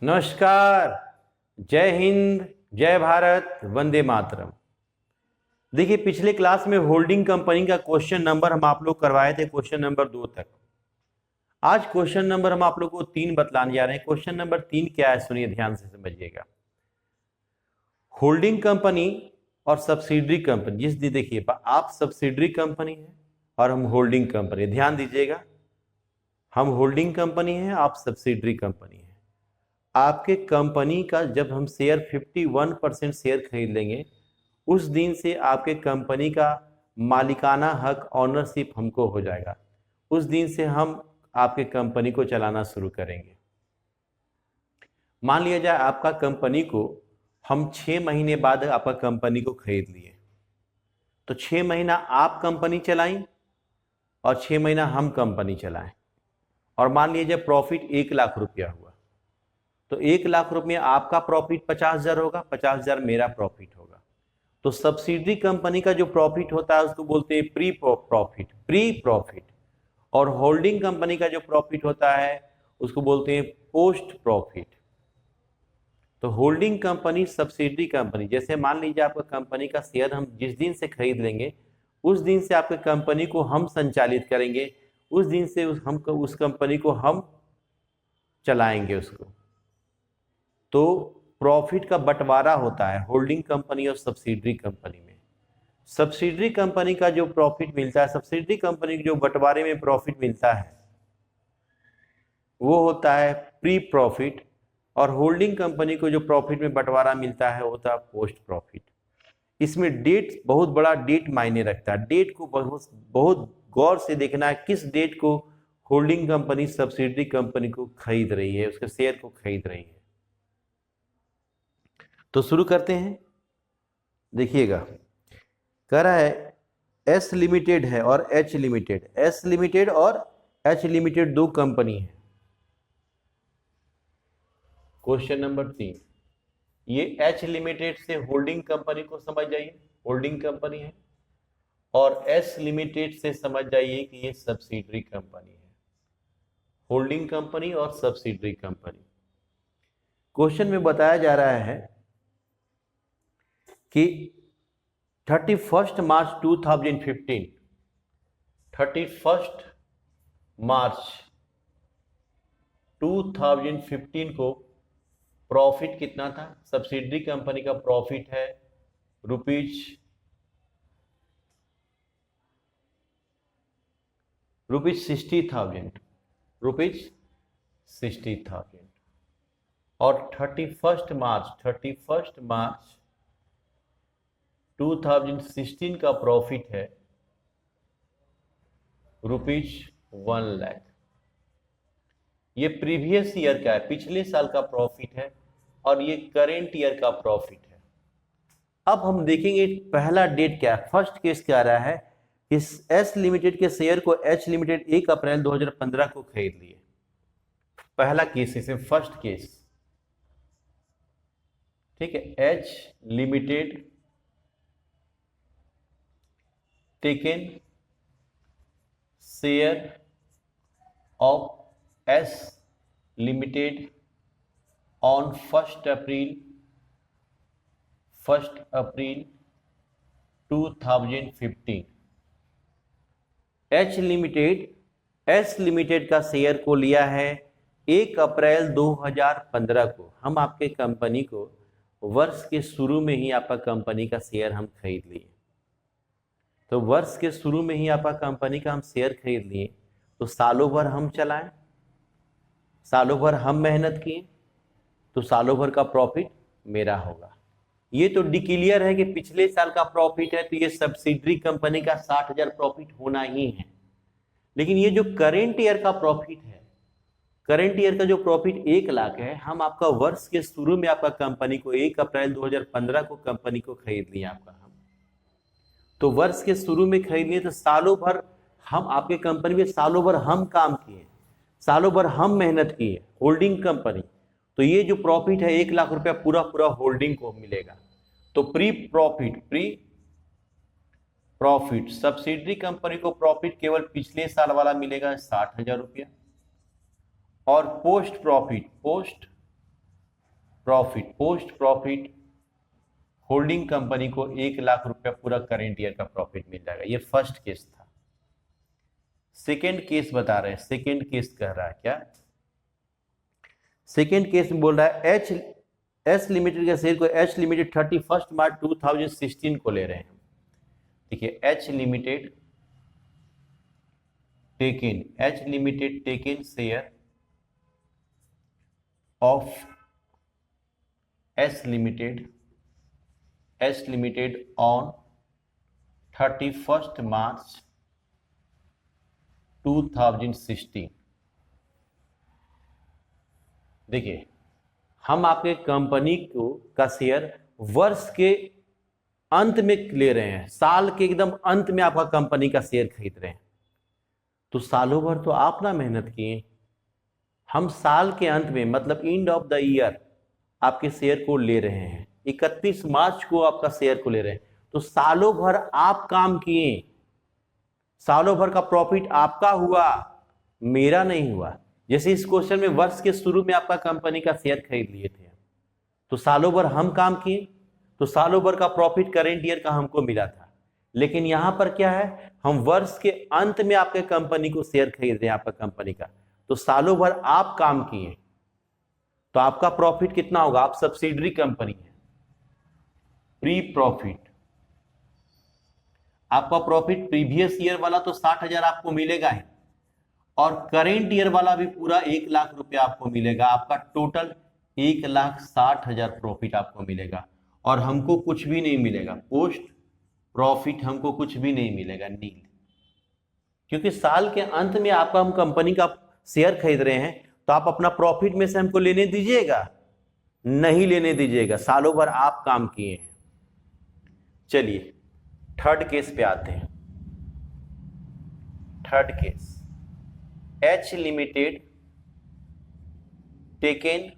नमस्कार। जय हिंद, जय भारत, वंदे मातरम। देखिए, पिछले क्लास में होल्डिंग कंपनी का क्वेश्चन नंबर हम आप लोग करवाए थे क्वेश्चन नंबर 2 तक। आज क्वेश्चन नंबर हम आप लोग को 3 बतलाने जा रहे हैं। क्वेश्चन नंबर 3 क्या है, सुनिए ध्यान से समझिएगा। होल्डिंग कंपनी और सब्सिडरी कंपनी, जिस दी देखिए आप सब्सिडरी कंपनी है और हम होल्डिंग कंपनी, ध्यान दीजिएगा। हम होल्डिंग कंपनी है, आप सब्सिडरी कंपनी है। आपके कंपनी का जब हम शेयर 51% शेयर खरीद लेंगे, उस दिन से आपके कंपनी का मालिकाना हक, ऑनरशिप हमको हो जाएगा। उस दिन से हम आपके कंपनी को चलाना शुरू करेंगे। मान लिया जाए आपका कंपनी को हम 6 महीने बाद आपका कंपनी को खरीद लिए, तो 6 महीना आप कंपनी चलाएं और 6 महीना हम कंपनी चलाएं। और मान लीजिए प्रॉफिट 1 लाख रुपया हुआ, तो 1 लाख रुपया आपका प्रॉफिट 50,000 होगा, 50,000 मेरा प्रॉफिट होगा। तो सब्सिडरी कंपनी का जो प्रॉफिट होता है उसको बोलते हैं प्री प्रॉफिट। और होल्डिंग कंपनी का जो प्रॉफिट होता है उसको बोलते हैं पोस्ट प्रॉफिट। तो होल्डिंग कंपनी, सब्सिडरी कंपनी, जैसे मान लीजिए आपका कंपनी का शेयर हम जिस दिन से खरीद लेंगे, उस दिन से आपके कंपनी को हम संचालित करेंगे, उस दिन से उस कंपनी को हम चलाएंगे उसको। तो प्रॉफिट का बंटवारा होता है होल्डिंग कंपनी और सब्सिडरी कंपनी में। सब्सिडरी कंपनी का जो प्रॉफिट मिलता है, सब्सिडरी कंपनी के जो बंटवारे में प्रॉफिट मिलता है वो होता है प्री प्रॉफिट, और होल्डिंग कंपनी को जो प्रॉफिट में बंटवारा मिलता है वो होता है पोस्ट प्रॉफिट। इसमें डेट बहुत बड़ा डेट मायने रखता है। डेट को बहुत गौर से देखना है, किस डेट को होल्डिंग कंपनी सब्सिडरी कंपनी को खरीद रही है, उसके शेयर को खरीद रही है। तो शुरू करते हैं। देखिएगा, कह रहा है एस लिमिटेड है और एच लिमिटेड। एस लिमिटेड और एच लिमिटेड दो कंपनी है। क्वेश्चन नंबर 3, ये एच लिमिटेड से होल्डिंग कंपनी को समझ जाइए, होल्डिंग कंपनी है, और एस लिमिटेड से समझ जाइए कि ये सब्सिडरी कंपनी है। होल्डिंग कंपनी और सब्सिडरी कंपनी। क्वेश्चन में बताया जा रहा है कि 31 मार्च 2015, 31 मार्च 2015 को प्रॉफिट कितना था। सब्सिडरी कंपनी का प्रॉफिट है रुपीज 60,000, रुपीज 60,000। और 31 मार्च 2016 का प्रॉफिट है रुपीज 1 लाख। ये प्रीवियस ईयर का है, पिछले साल का प्रॉफिट है, और ये करेंट ईयर का प्रॉफिट है। अब हम देखेंगे पहला डेट क्या है। फर्स्ट केस क्या रहा है, इस एस लिमिटेड के शेयर को एच लिमिटेड 1 अप्रैल 2015 को खरीद लिए। पहला केस, इसे फर्स्ट केस, ठीक है। H limited taken share of S limited on 1 April 2015। H limited S limited का शेयर को लिया है 1 अप्रैल 2015 को। हम आपके कंपनी को वर्ष के शुरू में ही आपका कंपनी का शेयर हम खरीद लिए। तो वर्ष के शुरू में ही आपका कंपनी का हम शेयर खरीद लिए, तो सालों भर हम चलाएं, सालों भर हम मेहनत किए, तो सालों भर का प्रॉफिट मेरा होगा। ये तो डिक्लेयर है कि पिछले साल का प्रॉफिट है, तो ये सब्सिडरी कंपनी का 60,000 प्रॉफिट होना ही है। लेकिन ये जो करेंट ईयर का प्रॉफिट है, करंट ईयर का जो प्रॉफिट 1 लाख है, हम आपका वर्ष के शुरू में आपका कंपनी को 1 अप्रैल 2015 को कंपनी को खरीद लिया आपका हम। तो वर्ष के शुरू में खरीद लिए, तो सालों भर हम आपके कंपनी में, सालों भर हम काम किए, सालों भर हम मेहनत किए, होल्डिंग कंपनी। तो ये जो प्रॉफिट है 1 लाख रुपया पूरा पूरा होल्डिंग को मिलेगा। तो प्री प्रॉफिट सब्सिडरी कंपनी को प्रॉफिट केवल पिछले साल वाला मिलेगा 60,000 रुपया। और post profit, post profit holding company को 1,00,000 रुपया पूरा करेंट ईयर का प्रॉफिट मिल जाएगा। ये फर्स्ट केस था। सेकेंड केस बता रहे हैं, सेकेंड केस कह रहा है क्या, सेकेंड केस में बोल रहा है एच लिमिटेड के शेयर को एच लिमिटेड 31 मार्च 2016 को ले रहे हैं। देखिए H limited taken share of H limited on 31 मार्च 2016। देखिए हम आपके कंपनी को का शेयर वर्ष के अंत में ले रहे हैं, साल के एकदम अंत में आपका कंपनी का शेयर खरीद रहे हैं, तो सालों भर तो आप ना मेहनत किए, हम साल के अंत में मतलब एंड ऑफ द ईयर आपके शेयर को ले रहे हैं, 31 मार्च को आपका शेयर को ले रहे हैं, तो सालों भर आप काम किए, सालों भर का प्रॉफिट आपका हुआ, मेरा नहीं हुआ। जैसे इस क्वेश्चन में वर्ष के शुरू में आपका कंपनी का शेयर खरीद लिए थे, तो सालों भर हम काम किए, तो सालों भर का प्रॉफिट करेंट ईयर का हमको मिला था। लेकिन यहां पर क्या है, हम वर्ष के अंत में आपके कंपनी को शेयर खरीद रहे हैं आपका कंपनी का, तो सालों भर आप काम किए, तो आपका प्रॉफिट कितना होगा, आप सब्सिडरी कंपनी है, प्री प्रॉफिट आपका प्रॉफिट प्रीवियस ईयर वाला तो 60,000 आपको मिलेगा ही, और करेंट ईयर वाला भी पूरा 1,00,000 रुपया आपको मिलेगा। आपका टोटल 1,60,000 प्रॉफिट आपको मिलेगा, और हमको कुछ भी नहीं मिलेगा, पोस्ट प्रॉफिट हमको कुछ भी नहीं मिलेगा, नील, क्योंकि साल के अंत में आपका हम कंपनी का शेयर खरीद रहे हैं, तो आप अपना प्रॉफिट में से हमको लेने दीजिएगा, नहीं लेने दीजिएगा, सालों भर आप काम किए हैं। चलिए थर्ड केस पे आते हैं। Third case, H limited taken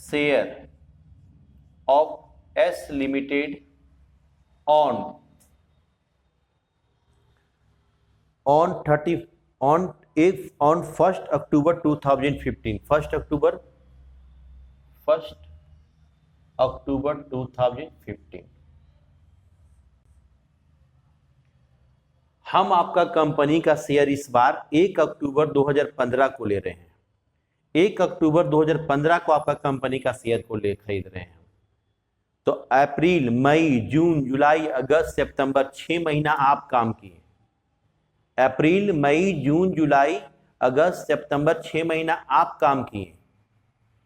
share of S limited on 1 अक्टूबर 2015, 1 अक्टूबर 2015 हम आपका कंपनी का शेयर इस बार 1 अक्टूबर 2015 को ले रहे हैं। 1 अक्टूबर 2015 को आपका कंपनी का शेयर को ले खरीद रहे हैं, तो अप्रैल, मई, जून, जुलाई, अगस्त, सितंबर 6 महीना आप काम किए। अप्रैल, मई, जून, जुलाई, अगस्त, सितंबर 6 महीना आप काम किए,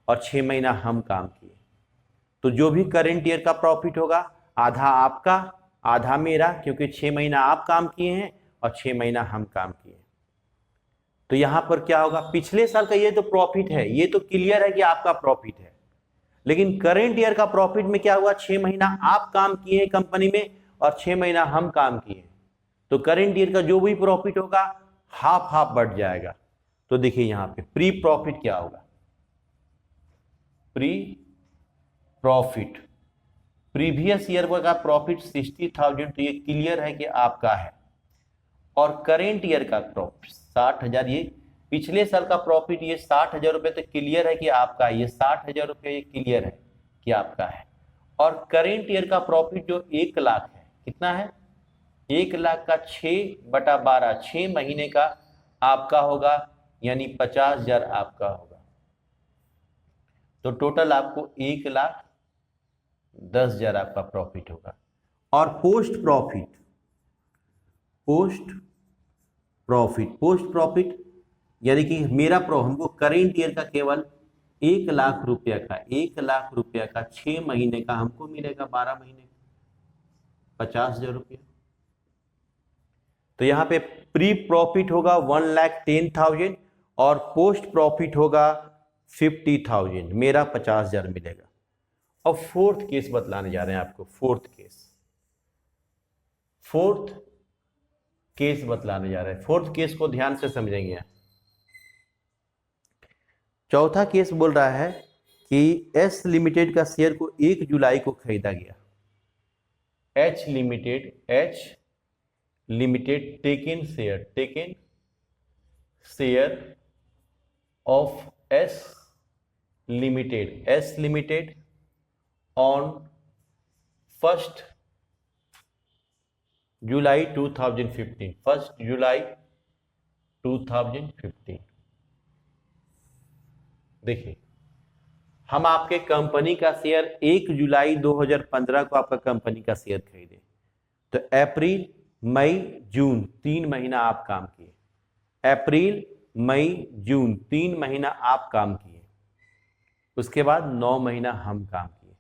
और 6 महीना हम काम किए, तो जो भी करेंट ईयर का प्रॉफिट होगा आधा आपका आधा मेरा, क्योंकि 6 महीना आप काम किए हैं और 6 महीना हम काम किए। तो यहां पर क्या होगा, पिछले साल का ये तो प्रॉफिट है, ये तो क्लियर है कि आपका प्रॉफिट है, लेकिन करेंट ईयर का प्रॉफिट में क्या हुआ, 6 महीना आप काम किए कंपनी में और 6 महीना हम काम किए, तो करेंट ईयर का जो भी प्रॉफिट होगा हाफ हाफ बढ़ जाएगा। तो देखिए यहां पे प्री प्रॉफिट क्या होगा, प्री प्रॉफिट प्रीवियस ईयर का प्रॉफिट 60,000, तो ये क्लियर है कि आपका है, और करेंट ईयर का प्रॉफिट 60,000, ये पिछले साल का प्रॉफिट ये 60,000 रुपये, तो क्लियर है कि आपका है, ये 60,000 रुपये ये क्लियर है कि आपका है। और करेंट ईयर का प्रॉफिट जो 1,00,000 है, कितना है, 1,00,000 का 6/12, 6 महीने का आपका होगा, यानी 50,000 आपका होगा, तो टोटल आपको 1,10,000 आपका प्रॉफिट होगा। और पोस्ट प्रॉफिट यानी कि मेरा हमको करेंट ईयर का केवल 1,00,000 रुपया का 1,00,000 रुपया का 6 महीने का हमको मिलेगा, 12 महीने का 50,000 रुपया। तो यहां पे प्री प्रॉफिट होगा 1,10,000 और पोस्ट प्रॉफिट होगा 50,000, मेरा 50,000 मिलेगा। अब फोर्थ केस बतलाने जा रहे हैं आपको, फोर्थ केस बतलाने जा रहे हैं। फोर्थ केस को ध्यान से समझेंगे। चौथा केस बोल रहा है कि एस लिमिटेड का शेयर को 1 जुलाई को खरीदा गया। H limited taken share of S limited, S limited, on 1 जुलाई 2015, 1 जुलाई 2015। देखिए, हम आपके कंपनी का शेयर 1 जुलाई 2015 को आपका कंपनी का शेयर खरीदे, तो अप्रैल मई जून 3 महीना आप काम किए, अप्रैल मई जून 3 महीना आप काम किए, उसके बाद 9 महीना हम काम किए।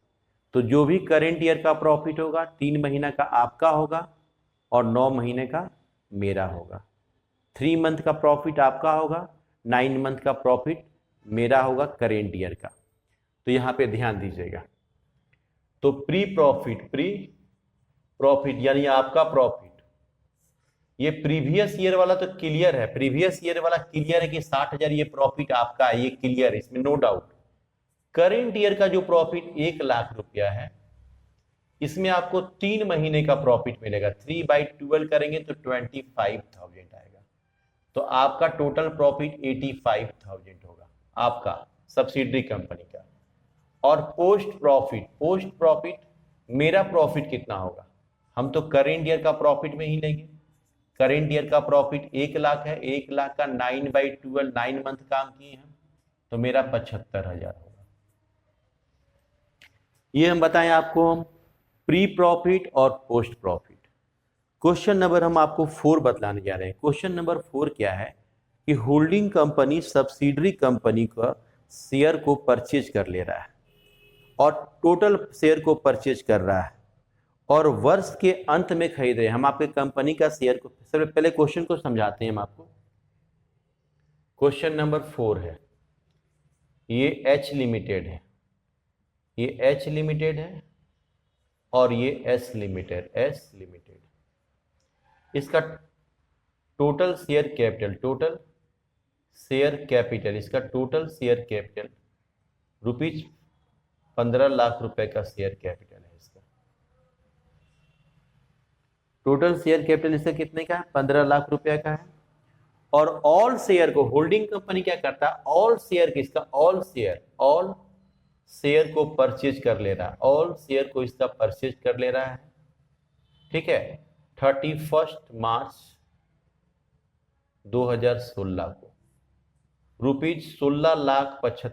तो जो भी करेंट ईयर का प्रॉफिट होगा 3 महीना का आपका होगा और 9 महीने का मेरा होगा। 3 मंथ का प्रॉफिट आपका होगा, 9 मंथ का प्रॉफिट मेरा होगा करेंट ईयर का। तो यहां पे ध्यान दीजिएगा। तो प्री प्रॉफिट यानी आपका प्रॉफिट, ये प्रीवियस ईयर वाला तो क्लियर है, प्रीवियस ईयर वाला क्लियर है कि 60,000 ये प्रॉफिट आपका है, ये क्लियर है, इसमें नो डाउट। करेंट ईयर का जो प्रॉफिट 1 लाख रुपया है, इसमें आपको 3 महीने का प्रॉफिट मिलेगा। 3/12 करेंगे तो 25,000 आएगा। तो आपका टोटल प्रॉफिट 85,000 होगा, आपका सब्सिडरी कंपनी का। और पोस्ट प्रॉफिट मेरा प्रॉफिट कितना होगा, हम तो करेंट ईयर का प्रॉफिट में ही लेंगे। करेंट ईयर का प्रॉफिट 1 लाख है, 1 लाख का 9/12, 9 मंथ काम किए हम, तो मेरा 75,000 होगा। ये हम बताएं आपको प्री प्रॉफिट और पोस्ट प्रॉफिट। क्वेश्चन नंबर हम आपको 4 बतलाने जा रहे हैं। क्वेश्चन नंबर 4 क्या है कि होल्डिंग कंपनी सब्सिडरी कंपनी का शेयर को परचेज कर ले रहा है और टोटल शेयर को परचेज कर रहा है और वर्ष के अंत में खरीद रहे हैं। हम आपके कंपनी का शेयर को, सबसे पहले क्वेश्चन को समझाते हैं हम आपको। क्वेश्चन नंबर 4 है, ये एच लिमिटेड है, ये एच लिमिटेड है और ये एस लिमिटेड, इसका टोटल शेयर कैपिटल, इसका total share capital rupees 15 lakh रुपए का शेयर कैपिटल है। इसका टोटल शेयर कैपिटल इसका कितने का है, 15 लाख रुपए का है। और ऑल शेयर को होल्डिंग कंपनी क्या करता है, ऑल शेयर को परचेज कर ले रहा है, ऑल शेयर को इसका परचेज कर ले रहा है। ठीक है, 31 मार्च 2016 को रुपीज 16,75,000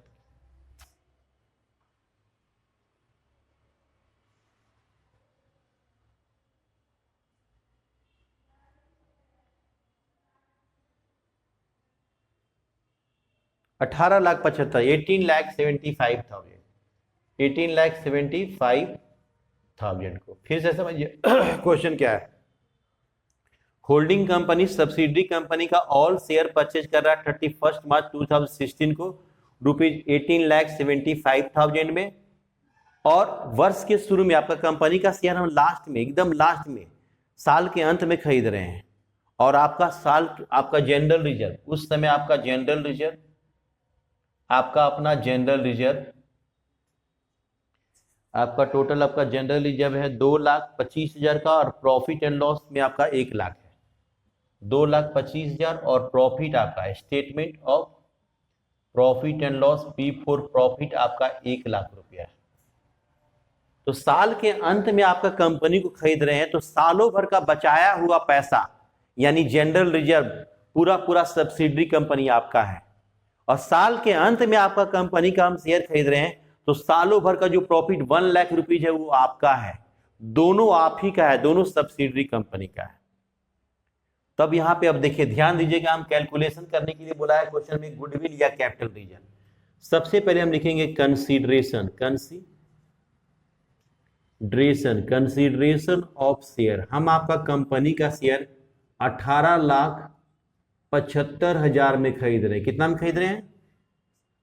18,75,000, 18,75,000 को। फिर से समझिए क्वेश्चन क्या है। होल्डिंग कंपनी सब्सिडरी कंपनी का ऑल शेयर परचेज कर रहा है 31 मार्च 2016 को रुपीज 18,75,000 में, और वर्ष के शुरू में आपका कंपनी का शेयर हम लास्ट में, एकदम लास्ट में, साल के अंत में खरीद रहे हैं। और आपका जनरल रिजर्व, उस समय आपका जनरल रिजर्व, आपका जनरल रिजर्व है 2,25,000 का, और प्रॉफिट एंड लॉस में आपका 1 लाख है, 2,25,000, और प्रॉफिट आपका statement of profit and loss before profit आपका 1 लाख रुपया है। तो साल के अंत में आपका कंपनी को खरीद रहे हैं, तो सालों भर का बचाया हुआ पैसा यानी जनरल रिजर्व पूरा सब्सिडरी कंपनी आपका है, और साल के अंत में आपका कंपनी का हम शेयर खरीद रहे हैं, तो सालों भर का जो प्रॉफिट 1 लाख रुपीज है वो आपका है, दोनों आप ही का है, दोनों सब्सिडरी कंपनी का है। तब यहां पे अब देखिए, ध्यान दीजिएगा, हम कैलकुलेशन करने के लिए बोला है क्वेश्चन में गुडविल या कैपिटल रीजन। सबसे पहले हम लिखेंगे कंसीडरेशन ऑफ शेयर। हम आपका कंपनी का शेयर 18,75,000 में खरीद रहे हैं। कितना में खरीद रहे हैं,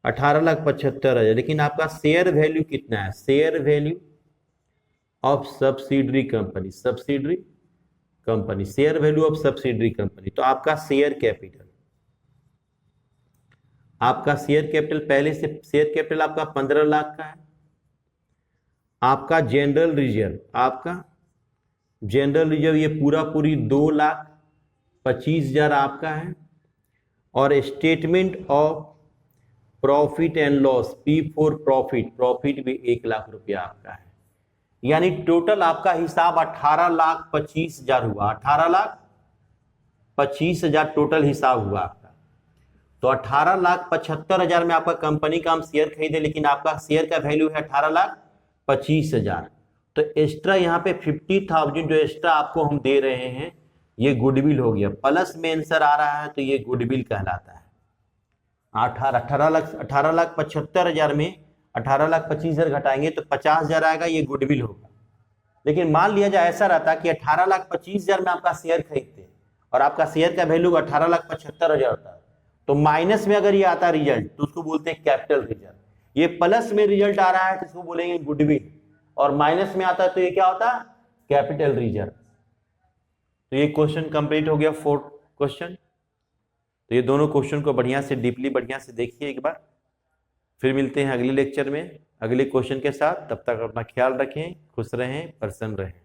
18,75,000, लेकिन आपका शेयर वैल्यू कितना है, share value of subsidiary company, share value of subsidiary company. तो आपका शेयर कैपिटल, पहले से शेयर कैपिटल आपका 15 लाख का है। आपका जनरल रिजर्व ये पूरी 2,25,000 आपका है, और statement of profit and loss, P for profit, profit भी 1 लाख रुपया आपका है। यानी टोटल आपका हिसाब 18,25,000 हुआ, 18,25,000 टोटल हिसाब हुआ आपका। तो 18,75,000 में आपका कंपनी का हम शेयर खरीदे, लेकिन आपका शेयर का वैल्यू है 18,25,000। तो एक्स्ट्रा यहाँ पे 50,000 जो एक्स्ट्रा आपको हम दे रहे हैं ये गुडविल हो गया, प्लस में आंसर आ रहा है तो ये गुडविल कहलाता है। 18,75,000 में 18,25,000 घटाएंगे तो 50,000 आएगा, ये गुडविल होगा। लेकिन मान लिया जाए ऐसा रहता कि 18,25,000 में आपका शेयर खरीदते और आपका शेयर का वैल्यू 18,75,000 होता है, तो माइनस में अगर ये आता रिजल्ट तो उसको बोलते हैं कैपिटल रिजर्व। ये प्लस में रिजल्ट आ रहा है तो इसको बोलेंगे गुडविल, और माइनस में आता है तो ये क्या होता है, कैपिटल रिजर्व। तो ये क्वेश्चन कंप्लीट हो गया, 4th क्वेश्चन। तो ये दोनों क्वेश्चन को बढ़िया से डीपली बढ़िया से देखिए एक बार। फिर मिलते हैं अगले लेक्चर में अगले क्वेश्चन के साथ। तब तक अपना ख्याल रखें, खुश रहें, प्रसन्न रहें।